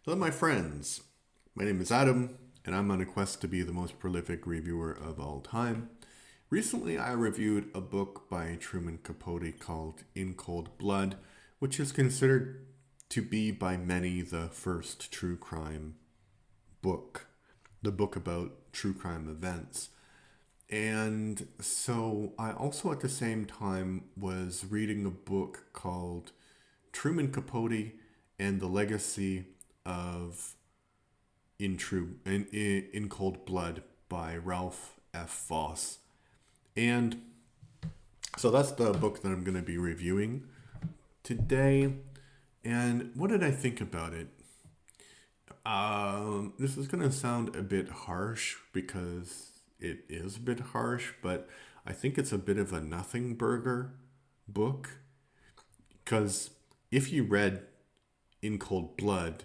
Hello, my friends. My name is Adam, and I'm on a quest to be the most prolific reviewer of all time. Recently, I reviewed a book by Truman Capote called In Cold Blood, which is considered to be by many the first true crime book, the book about true crime events. And so I also at the same time was reading a book called Truman Capote and the Legacy of in Cold Blood by Ralph F. Voss. And so that's the book that I'm going to be reviewing today. And what did I think about it? This is going to sound a bit harsh because it is a bit harsh, but I think it's a bit of a nothing burger book. Because if you read In Cold Blood,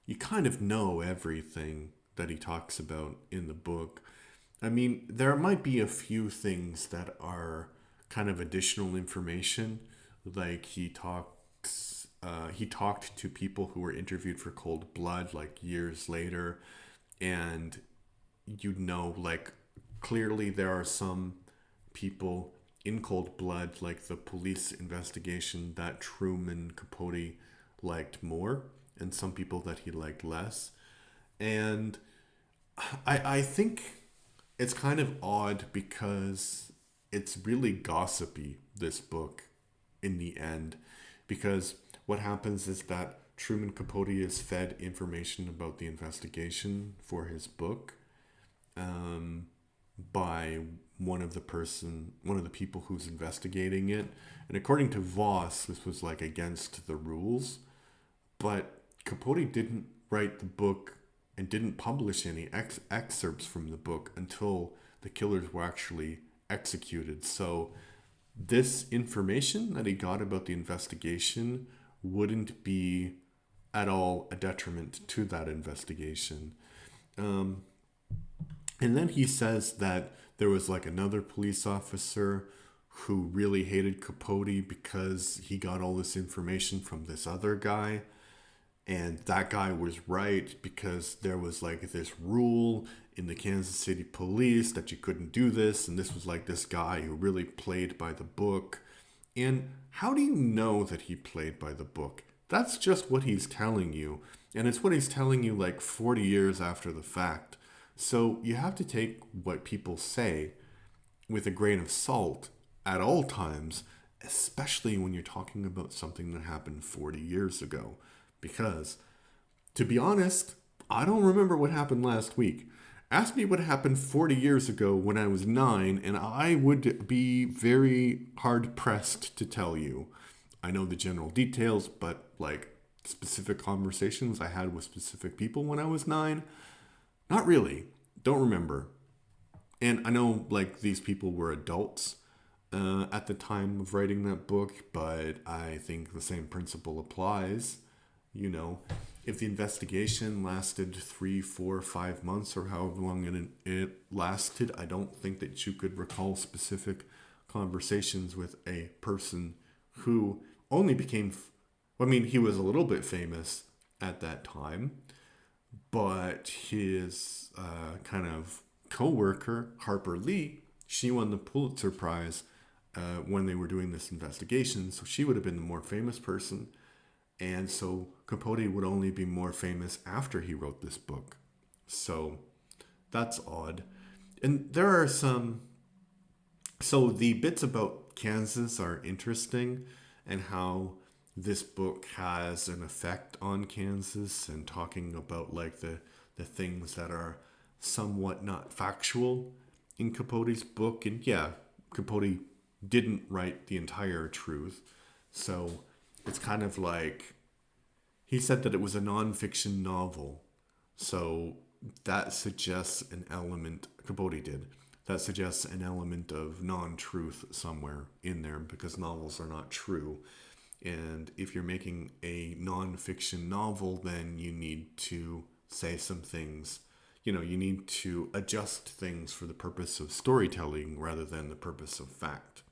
you kind of know everything that he talks about in the book. I mean, there might be a few things that are kind of additional information, like he talked to people who were interviewed for Cold Blood like years later, and like clearly there are some people in Cold Blood, like the police investigation, that Truman Capote liked more, and some people that he liked less. And I think it's kind of odd because it's really gossipy, this book, in the end. Because what happens is that Truman Capote is fed information about the investigation for his book um, by one of the people who's investigating it. And according to Voss, this was like against the rules. But Capote didn't write the book and didn't publish any excerpts from the book until the killers were actually executed. So this information that he got about the investigation wouldn't be at all a detriment to that investigation. Um, and then he says that there was like another police officer who really hated Capote because he got all this information from this other guy. And that guy was right because there was like this rule in the Kansas City police that you couldn't do this. And this was like this guy who really played by the book. And how do you know that he played by the book? That's just what he's telling you. And it's what he's telling you like 40 years after the fact. So you have to take what people say with a grain of salt at all times, especially when you're talking about something that happened 40 years ago. Because, to be honest, I don't remember what happened last week. Ask me what happened 40 years ago when I was 9, and I would be very hard pressed to tell you. I know the general details, but like specific conversations I had with specific people when I was 9, not really. Don't remember. And I know like these people were adults at the time of writing that book, but I think the same principle applies. You know, if the investigation lasted 3, 4, 5 months or however long it lasted, I don't think that you could recall specific conversations with a person who only became, I mean, he was a little bit famous at that time, but his kind of co-worker, Harper Lee, she won the Pulitzer Prize when they were doing this investigation, so she would have been the more famous person. And so Capote would only be more famous after he wrote this book. So that's odd. And there are some. So the bits about Kansas are interesting, and how this book has an effect on Kansas, and talking about like the things that are somewhat not factual in Capote's book. And yeah, Capote didn't write the entire truth. So it's kind of like he said that it was a nonfiction novel. So that suggests an element, Capote did, that suggests an element of non truth somewhere in there because novels are not true. And if you're making a nonfiction novel, then you need to say some things. You know, you need to adjust things for the purpose of storytelling rather than the purpose of fact.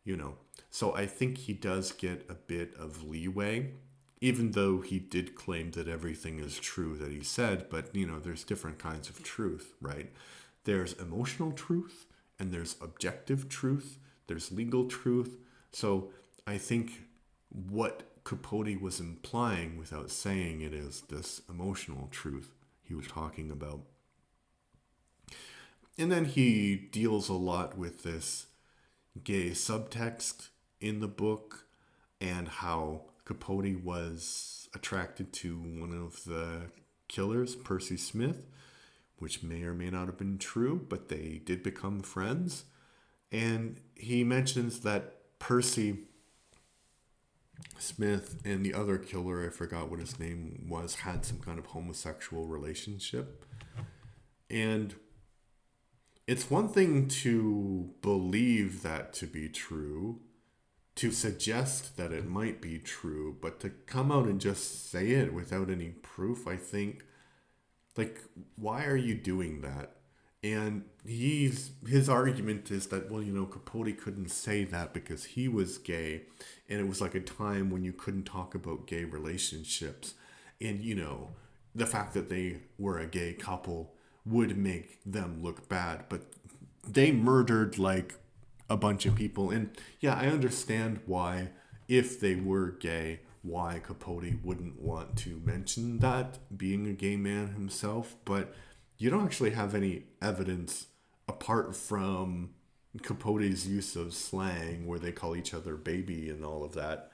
You know, so I think he does get a bit of leeway even though he did claim that everything is true that he said, but there's different kinds of truth, right? There's emotional truth and there's objective truth, there's legal truth. So I think what Capote was implying without saying it is this emotional truth he was talking about. And then he deals a lot with this gay subtext in the book and how Capote was attracted to one of the killers, Percy Smith, which may or may not have been true, but they did become friends. And he mentions that Percy Smith and the other killer, I forgot what his name was, had some kind of homosexual relationship. And it's one thing to believe that to be true, to suggest that it might be true, but to come out and just say it without any proof, I think, like, why are you doing that? And his argument is that, well, Capote couldn't say that because he was gay, and it was like a time when you couldn't talk about gay relationships. And, the fact that they were a gay couple would make them look bad, but they murdered like a bunch of people. And yeah, I understand why, if they were gay, why Capote wouldn't want to mention that, being a gay man himself, but you don't actually have any evidence apart from Capote's use of slang where they call each other baby and all of that.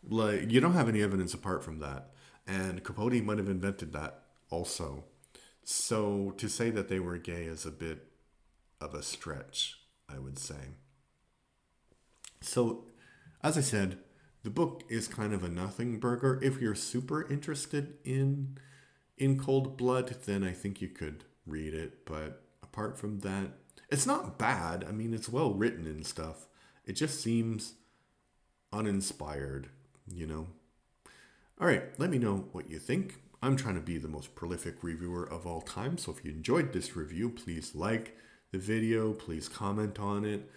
Like, you don't have any evidence apart from that. And Capote might have invented that also. So to say that they were gay is a bit of a stretch, I would say. So, as I said, the book is kind of a nothing burger. If you're super interested in Cold Blood, then I think you could read it. But apart from that, it's not bad. I mean, it's well written and stuff. It just seems uninspired, All right, let me know what you think. I'm trying to be the most prolific reviewer of all time. So if you enjoyed this review, please like the video, please comment on it.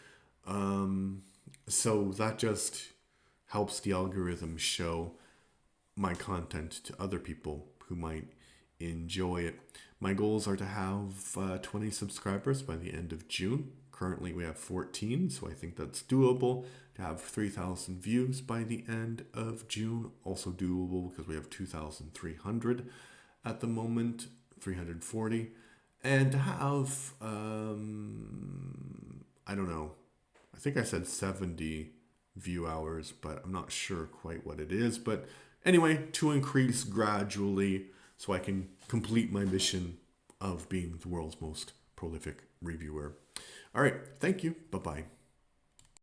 So that just helps the algorithm show my content to other people who might enjoy it. My goals are to have 20 subscribers by the end of June. Currently we have 14, so I think that's doable. To have 3,000 views by the end of June, also doable because we have 2,300 at the moment, 340. And to have, I don't know, I think I said 70 view hours, but I'm not sure quite what it is. But anyway, to increase gradually so I can complete my mission of being the world's most prolific reviewer. All right, thank you. Bye-bye.